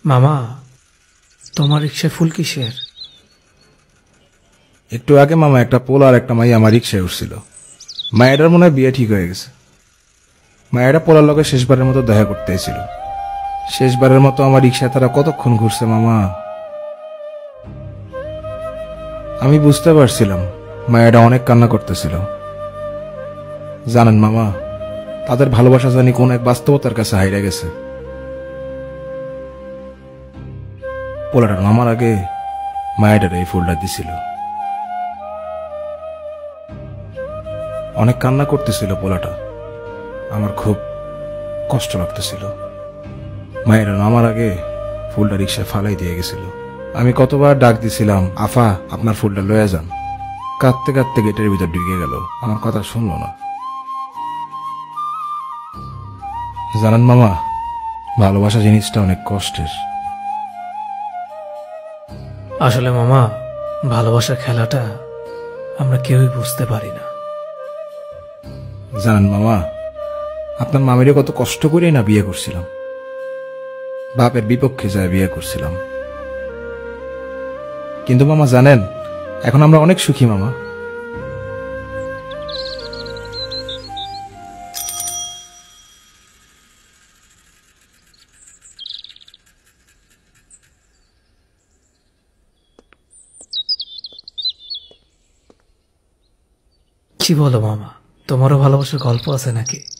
মামা, তোমার রিক্সায় ফুল কিসের? একটু আগে মামা একটা পোলা আর একটা মাই আমার রিক্সায় উঠছিল। মায়েরার মনে হয় বিয়ে ঠিক হয়ে গেছে। মায়েরা পোলার লগে শেষবারের মতো দেখা করতে এসেছিল। শেষবারের মতো আমার রিক্সায় তারা কতক্ষণ ঘুরছে মামা। আমি বুঝতে পারছিলাম মায়েরা অনেক কান্না করতেছিল। জানেন মামা, তাদের ভালোবাসা জানি কোন এক বাস্তবতার কাছে হাইরা গেছে। পোলাটা নামার আগে মায়েরার এই ফুলটা দিছিল। অনেক কান্না করতেছিল পোলাটা। আমার খুব কষ্ট লাগতেছিল। মায়েরা নামার আগে ফুলটা রিক্সায় ফালাই দিয়ে গেছিল। আমি কতবার ডাক দিছিলাম, আফা আপনার ফুলটা লয়ে যান। কাঁদতে কাঁদতে গেটের ভিতর ঢুকে গেল, আমার কথা শুনলো না। জানেন মামা, ভালোবাসা জিনিসটা অনেক কষ্টের। আসলে মামা, ভালোবাসার খেলাটা আমরা কেউই বুঝতে পারি না। জানেন মামা, আপনার মামিরে কত কষ্ট করেই না বিয়ে করছিলাম। বাপের বিপক্ষে যায় বিয়ে করছিলাম। কিন্তু মামা জানেন, এখন আমরা অনেক সুখী মামা। কি বলো মামা, তোমারও ভালোবাসার গল্প আছে নাকি?